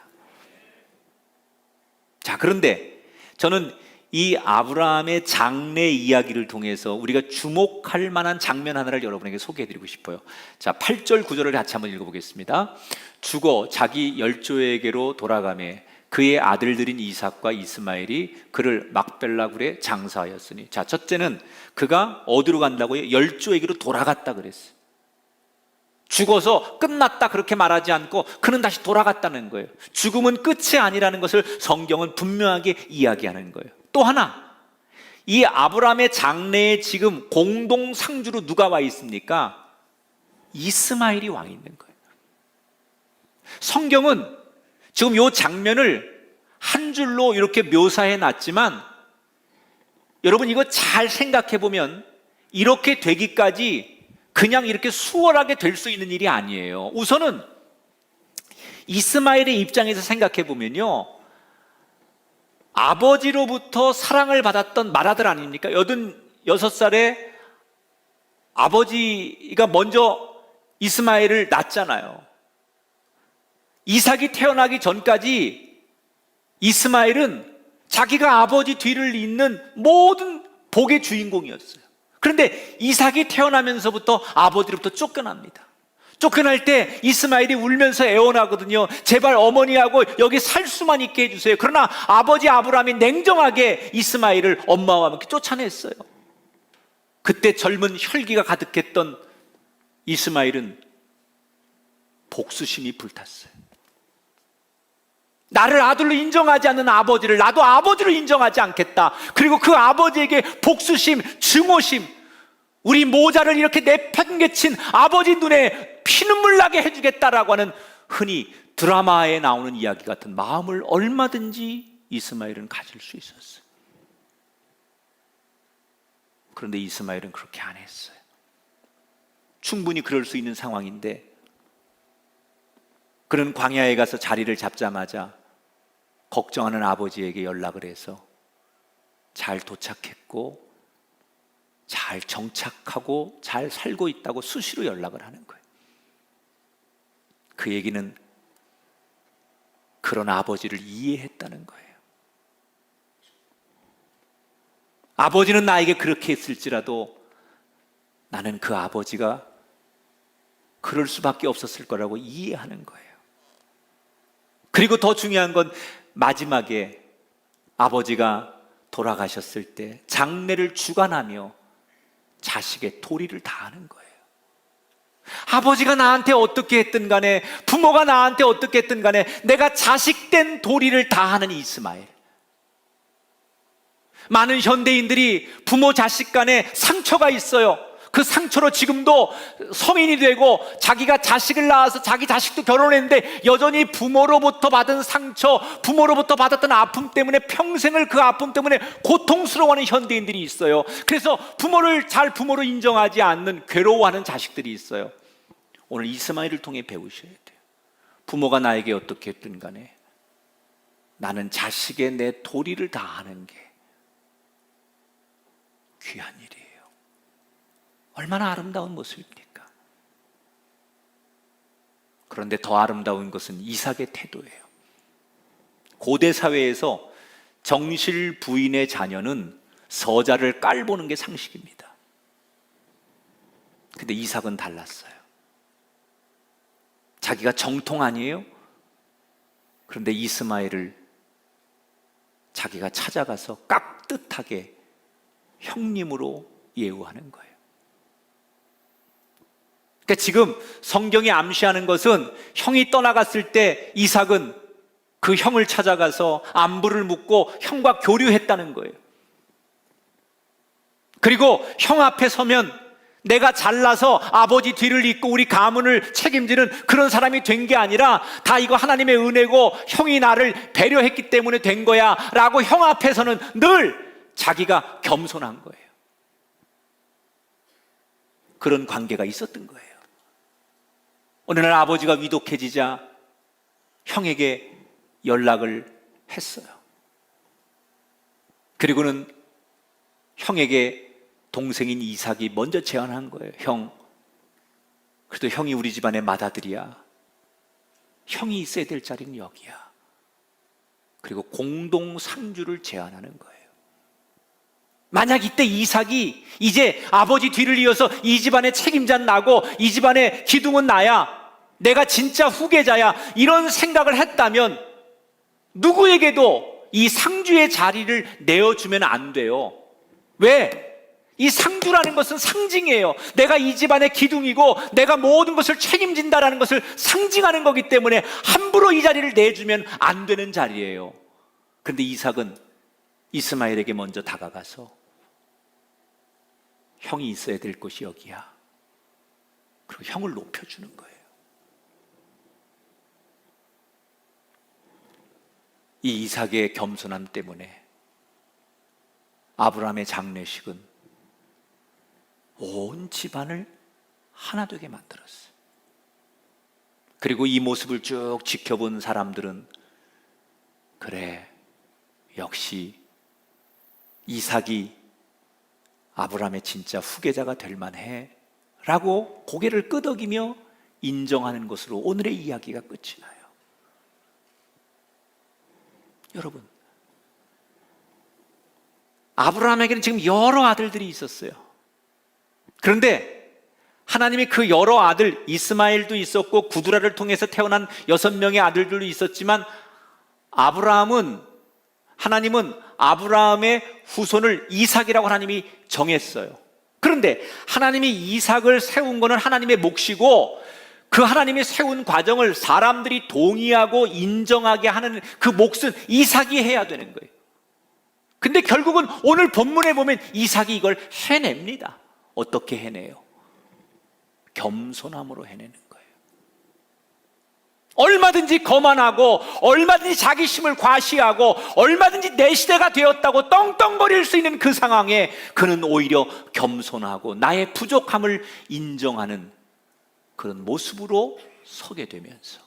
자, 그런데 저는 이 아브라함의 장래 이야기를 통해서 우리가 주목할 만한 장면 하나를 여러분에게 소개해드리고 싶어요. 자, 8절 9절을 같이 한번 읽어보겠습니다. 죽어 자기 열조에게로 돌아가매 그의 아들들인 이삭과 이스마엘이 그를 막벨라 굴에 장사하였으니. 자, 첫째는 그가 어디로 간다고요? 열조에게로 돌아갔다 그랬어요. 죽어서 끝났다 그렇게 말하지 않고 그는 다시 돌아갔다는 거예요. 죽음은 끝이 아니라는 것을 성경은 분명하게 이야기하는 거예요. 또 하나, 이 아브라함의 장래에 지금 공동 상주로 누가 와 있습니까? 이스마엘이 와 있는 거예요. 성경은 지금 이 장면을 한 줄로 이렇게 묘사해 놨지만 여러분 이거 잘 생각해 보면 이렇게 되기까지 그냥 이렇게 수월하게 될 수 있는 일이 아니에요. 우선은 이스마엘의 입장에서 생각해 보면요, 아버지로부터 사랑을 받았던 맏아들 아닙니까? 86살에 아버지가 먼저 이스마엘을 낳았잖아요. 이삭이 태어나기 전까지 이스마엘은 자기가 아버지 뒤를 잇는 모든 복의 주인공이었어요. 그런데 이삭이 태어나면서부터 아버지로부터 쫓겨납니다. 쫓겨날 때 이스마엘이 울면서 애원하거든요. 제발 어머니하고 여기 살 수만 있게 해주세요. 그러나 아버지 아브라함이 냉정하게 이스마엘을 엄마와 함께 쫓아냈어요. 그때 젊은 혈기가 가득했던 이스마엘은 복수심이 불탔어요. 나를 아들로 인정하지 않는 아버지를 나도 아버지로 인정하지 않겠다. 그리고 그 아버지에게 복수심, 증오심, 우리 모자를 이렇게 내팽개친 아버지 눈에 피눈물 나게 해주겠다라고 하는 흔히 드라마에 나오는 이야기 같은 마음을 얼마든지 이스마엘은 가질 수 있었어요. 그런데 이스마엘은 그렇게 안 했어요. 충분히 그럴 수 있는 상황인데 그는 광야에 가서 자리를 잡자마자 걱정하는 아버지에게 연락을 해서 잘 도착했고 잘 정착하고 잘 살고 있다고 수시로 연락을 하는 거예요. 그 얘기는 그런 아버지를 이해했다는 거예요. 아버지는 나에게 그렇게 했을지라도 나는 그 아버지가 그럴 수밖에 없었을 거라고 이해하는 거예요. 그리고 더 중요한 건 마지막에 아버지가 돌아가셨을 때 장례를 주관하며 자식의 도리를 다하는 거예요. 아버지가 나한테 어떻게 했든 간에, 부모가 나한테 어떻게 했든 간에 내가 자식된 도리를 다하는 이스마엘. 많은 현대인들이 부모 자식 간에 상처가 있어요. 그 상처로 지금도 성인이 되고 자기가 자식을 낳아서 자기 자식도 결혼했는데 여전히 부모로부터 받은 상처, 부모로부터 받았던 아픔 때문에 평생을 그 아픔 때문에 고통스러워하는 현대인들이 있어요. 그래서 부모를 잘 부모로 인정하지 않는 괴로워하는 자식들이 있어요. 오늘 이스마엘을 통해 배우셔야 돼요. 부모가 나에게 어떻게 했든 간에 나는 자식의 내 도리를 다하는 게 귀한 일이에요. 얼마나 아름다운 모습입니까? 그런데 더 아름다운 것은 이삭의 태도예요. 고대 사회에서 정실 부인의 자녀는 서자를 깔보는 게 상식입니다. 근데 이삭은 달랐어요. 자기가 정통 아니에요? 그런데 이스마엘을 자기가 찾아가서 깍듯하게 형님으로 예우하는 거예요. 그러니까 지금 성경이 암시하는 것은 형이 떠나갔을 때 이삭은 그 형을 찾아가서 안부를 묻고 형과 교류했다는 거예요. 그리고 형 앞에 서면 내가 잘나서 아버지 뒤를 잇고 우리 가문을 책임지는 그런 사람이 된 게 아니라 다 이거 하나님의 은혜고 형이 나를 배려했기 때문에 된 거야 라고 형 앞에서는 늘 자기가 겸손한 거예요. 그런 관계가 있었던 거예요. 어느 날 아버지가 위독해지자 형에게 연락을 했어요. 그리고는 형에게 동생인 이삭이 먼저 제안한 거예요. 형, 그래도 형이 우리 집안의 맏아들이야. 형이 있어야 될 자리는 여기야. 그리고 공동 상주를 제안하는 거예요. 만약 이때 이삭이 이제 아버지 뒤를 이어서 이 집안의 책임자는 나고 이 집안의 기둥은 나야, 내가 진짜 후계자야, 이런 생각을 했다면 누구에게도 이 상주의 자리를 내어주면 안 돼요. 왜? 이 상주라는 것은 상징이에요. 내가 이 집안의 기둥이고 내가 모든 것을 책임진다라는 것을 상징하는 거기 때문에 함부로 이 자리를 내주면 안 되는 자리예요. 그런데 이삭은 이스마엘에게 먼저 다가가서 형이 있어야 될 곳이 여기야. 그리고 형을 높여주는 거예요. 이 이삭의 겸손함 때문에 아브라함의 장례식은 온 집안을 하나 되게 만들었어요. 그리고 이 모습을 쭉 지켜본 사람들은 그래, 역시 이삭이 아브라함의 진짜 후계자가 될 만해 라고 고개를 끄덕이며 인정하는 것으로 오늘의 이야기가 끝이 나요. 여러분, 아브라함에게는 지금 여러 아들들이 있었어요. 그런데 하나님이 그 여러 아들, 이스마엘도 있었고 구두라를 통해서 태어난 6명의 아들들도 있었지만 하나님은 아브라함의 후손을 이삭이라고 하나님이 정했어요. 그런데 하나님이 이삭을 세운 것은 하나님의 몫이고 그 하나님이 세운 과정을 사람들이 동의하고 인정하게 하는 그 몫은 이삭이 해야 되는 거예요. 근데 결국은 오늘 본문에 보면 이삭이 이걸 해냅니다. 어떻게 해내요? 겸손함으로 해내는 거예요. 얼마든지 거만하고 얼마든지 자기심을 과시하고 얼마든지 내 시대가 되었다고 떵떵거릴 수 있는 그 상황에 그는 오히려 겸손하고 나의 부족함을 인정하는 그런 모습으로 서게 되면서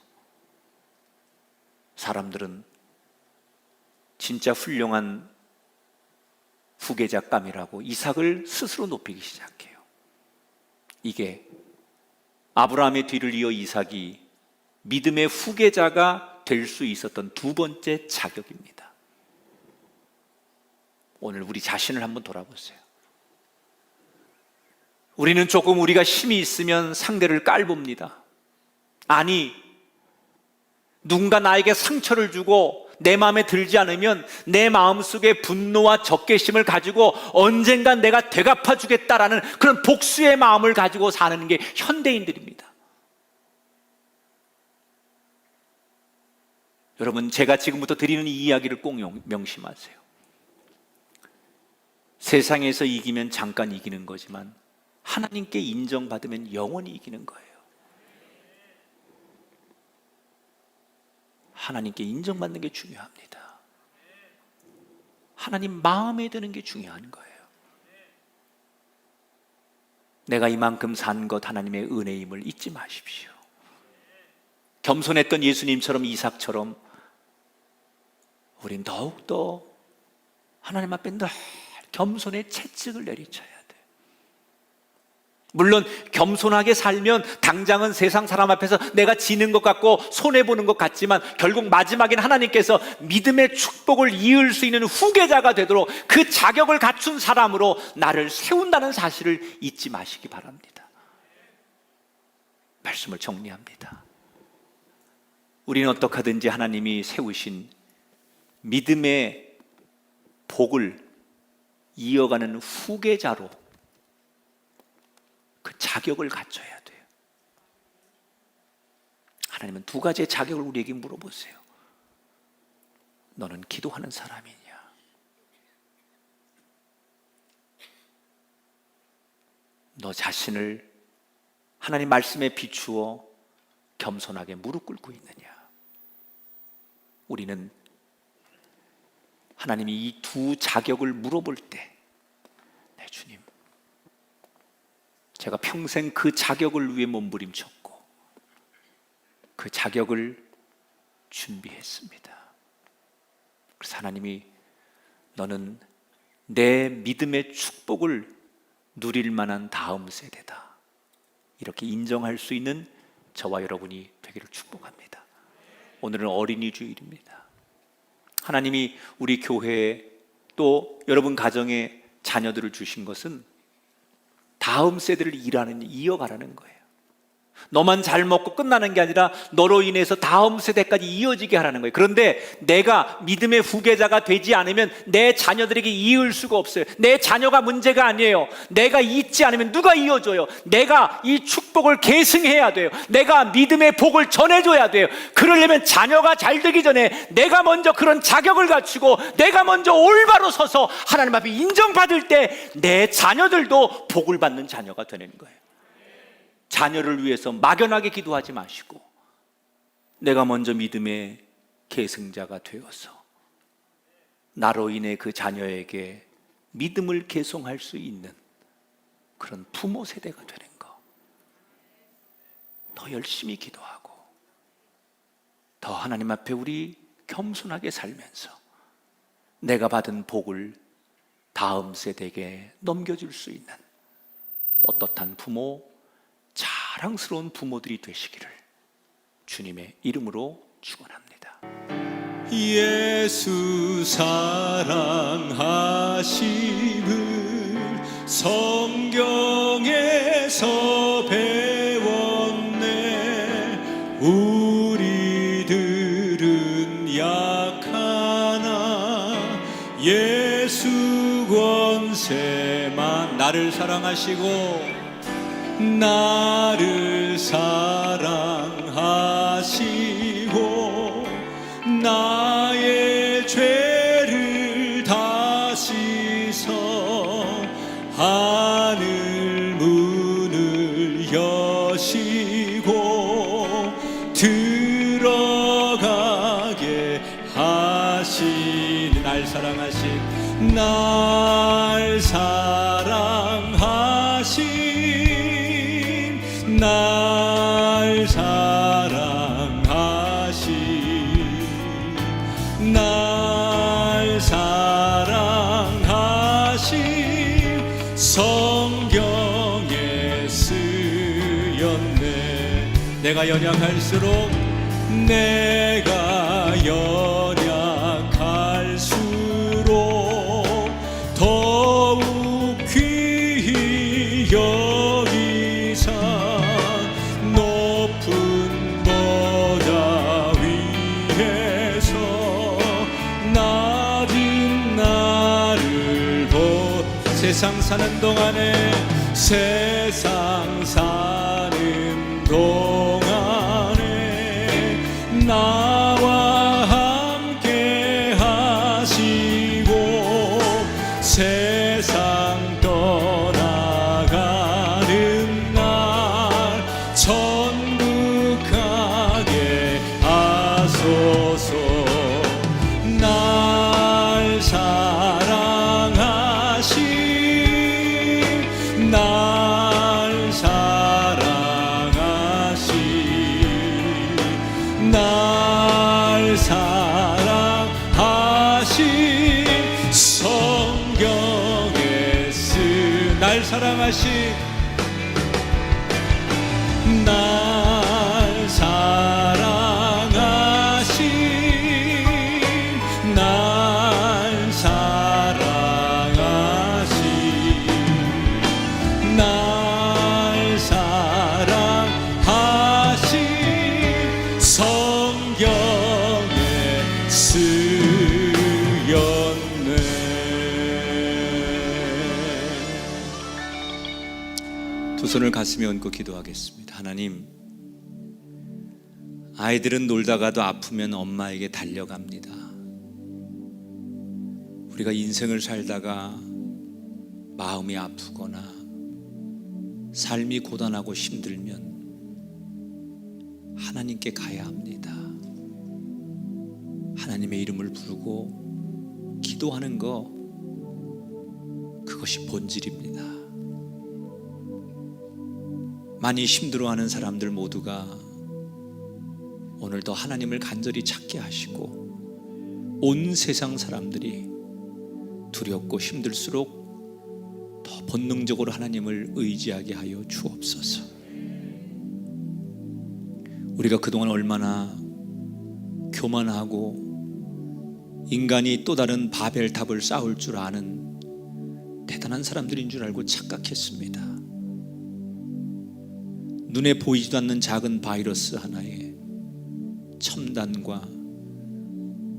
사람들은 진짜 훌륭한 후계자감이라고 이삭을 스스로 높이기 시작해요. 이게 아브라함의 뒤를 이어 이삭이 믿음의 후계자가 될 수 있었던 두 번째 자격입니다. 오늘 우리 자신을 한번 돌아보세요. 우리는 조금 우리가 힘이 있으면 상대를 깔봅니다. 아니, 누군가 나에게 상처를 주고 내 마음에 들지 않으면 내 마음속에 분노와 적개심을 가지고 언젠간 내가 되갚아 주겠다라는 그런 복수의 마음을 가지고 사는 게 현대인들입니다. 여러분, 제가 지금부터 드리는 이 이야기를 꼭 명심하세요. 세상에서 이기면 잠깐 이기는 거지만 하나님께 인정받으면 영원히 이기는 거예요. 하나님께 인정받는 게 중요합니다. 하나님 마음에 드는 게 중요한 거예요. 내가 이만큼 산 것 하나님의 은혜임을 잊지 마십시오. 겸손했던 예수님처럼, 이삭처럼 우린 더욱더 하나님 앞에 늘 겸손의 채찍을 내리쳐야 돼요. 물론 겸손하게 살면 당장은 세상 사람 앞에서 내가 지는 것 같고 손해보는 것 같지만 결국 마지막엔 하나님께서 믿음의 축복을 이을 수 있는 후계자가 되도록 그 자격을 갖춘 사람으로 나를 세운다는 사실을 잊지 마시기 바랍니다. 말씀을 정리합니다. 우리는 어떻게 하든지 하나님이 세우신 믿음의 복을 이어가는 후계자로 그 자격을 갖춰야 돼요. 하나님은 두 가지의 자격을 우리에게 물어보세요. 너는 기도하는 사람이냐? 너 자신을 하나님 말씀에 비추어 겸손하게 무릎 꿇고 있느냐? 우리는 하나님이 이 두 자격을 물어볼 때, 네, 주님, 제가 평생 그 자격을 위해 몸부림쳤고 그 자격을 준비했습니다. 그래서 하나님이 너는 내 믿음의 축복을 누릴 만한 다음 세대다, 이렇게 인정할 수 있는 저와 여러분이 되기를 축복합니다. 오늘은 어린이 주일입니다. 하나님이 우리 교회에 또 여러분 가정에 자녀들을 주신 것은 다음 세대를 이어가라는 거예요. 너만 잘 먹고 끝나는 게 아니라 너로 인해서 다음 세대까지 이어지게 하라는 거예요. 그런데 내가 믿음의 후계자가 되지 않으면 내 자녀들에게 이을 수가 없어요. 내 자녀가 문제가 아니에요. 내가 잊지 않으면 누가 이어줘요? 내가 이 축복을 계승해야 돼요. 내가 믿음의 복을 전해줘야 돼요. 그러려면 자녀가 잘 되기 전에 내가 먼저 그런 자격을 갖추고 내가 먼저 올바로 서서 하나님 앞에 인정받을 때 내 자녀들도 복을 받는 자녀가 되는 거예요. 자녀를 위해서 막연하게 기도하지 마시고 내가 먼저 믿음의 계승자가 되어서 나로 인해 그 자녀에게 믿음을 계승할 수 있는 그런 부모 세대가 되는 거. 더 열심히 기도하고 더 하나님 앞에 우리 겸손하게 살면서 내가 받은 복을 다음 세대에게 넘겨줄 수 있는 떳떳한 부모, 자랑스러운 부모들이 되시기를 주님의 이름으로 축원합니다. 예수 사랑하심을 성경에서 배웠네. 우리들은 약하나 예수 권세만 나를 사랑하시고 나를 사랑하시고 나의 죄를 다 씻어 하늘 문을 여시고 들어가게 하신 날 사랑하신 날 사랑하신 날 사랑하신 날 사랑하신 성경에 쓰였네. 내가 연약할수록 내가 연약할수록 더욱 귀히 여기사 높은 보좌 위에서 낮은 나를 세상 사는 동안에 세상 사는 동안에 나와 함께 하시고 세상 떠나가는 주옵소서. 날 사랑하신 날 사랑하신 날 사랑하신 성경에 쓴 날 사랑하신 날 사랑하신 날 사랑하신 날 사랑하신 성경에 쓰였네. 두 손을 가슴에 얹고 기도하겠습니다. 하나님, 아이들은 놀다가도 아프면 엄마에게 달려갑니다. 우리가 인생을 살다가 마음이 아프거나 삶이 고단하고 힘들면 하나님께 가야 합니다. 하나님의 이름을 부르고 기도하는 거, 그것이 본질입니다. 많이 힘들어하는 사람들 모두가 오늘도 하나님을 간절히 찾게 하시고, 온 세상 사람들이 두렵고 힘들수록 더 본능적으로 하나님을 의지하게 하여 주옵소서. 우리가 그동안 얼마나 교만하고 인간이 또 다른 바벨탑을 쌓을 줄 아는 대단한 사람들인 줄 알고 착각했습니다. 눈에 보이지도 않는 작은 바이러스 하나에 첨단과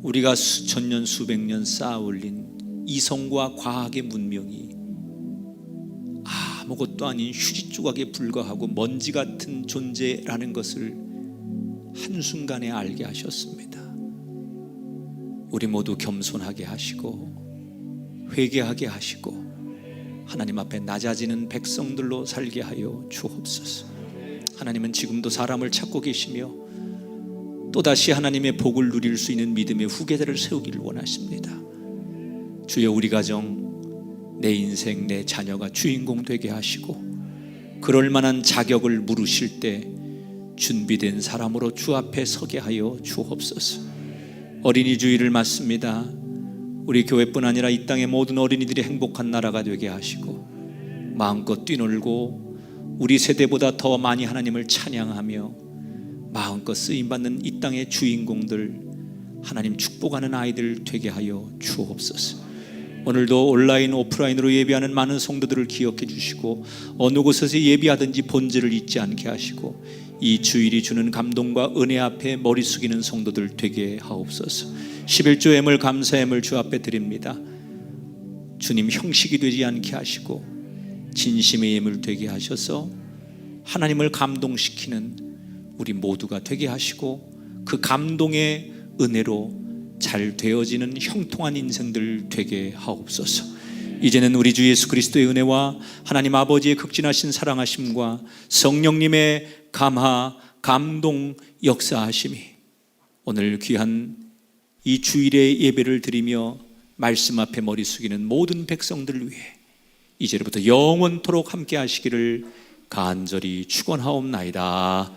우리가 수천 년 수백 년 쌓아 올린 이성과 과학의 문명이 아무것도 아닌 휴지 조각에 불과하고 먼지 같은 존재라는 것을 한순간에 알게 하셨습니다. 우리 모두 겸손하게 하시고 회개하게 하시고 하나님 앞에 낮아지는 백성들로 살게 하여 주옵소서. 하나님은 지금도 사람을 찾고 계시며 또다시 하나님의 복을 누릴 수 있는 믿음의 후계자를 세우기를 원하십니다. 주여, 우리 가정, 내 인생, 내 자녀가 주인공 되게 하시고 그럴 만한 자격을 물으실 때 준비된 사람으로 주 앞에 서게 하여 주옵소서. 어린이 주일을 맞습니다. 우리 교회뿐 아니라 이 땅의 모든 어린이들이 행복한 나라가 되게 하시고 마음껏 뛰놀고 우리 세대보다 더 많이 하나님을 찬양하며 마음껏 쓰임받는 이 땅의 주인공들, 하나님 축복하는 아이들 되게 하여 주옵소서. 오늘도 온라인 오프라인으로 예배하는 많은 성도들을 기억해 주시고 어느 곳에서 예배하든지 본질을 잊지 않게 하시고 이 주일이 주는 감동과 은혜 앞에 머리 숙이는 성도들 되게 하옵소서. 11조 예물 감사 예물 주 앞에 드립니다. 주님 형식이 되지 않게 하시고 진심의 예물 되게 하셔서 하나님을 감동시키는 우리 모두가 되게 하시고 그 감동의 은혜로 잘 되어지는 형통한 인생들 되게 하옵소서. 이제는 우리 주 예수 그리스도의 은혜와 하나님 아버지의 극진하신 사랑하심과 성령님의 감화, 감동, 역사하심이 오늘 귀한 이 주일의 예배를 드리며 말씀 앞에 머리 숙이는 모든 백성들을 위해 이제부터 영원토록 함께 하시기를 간절히 축원하옵나이다.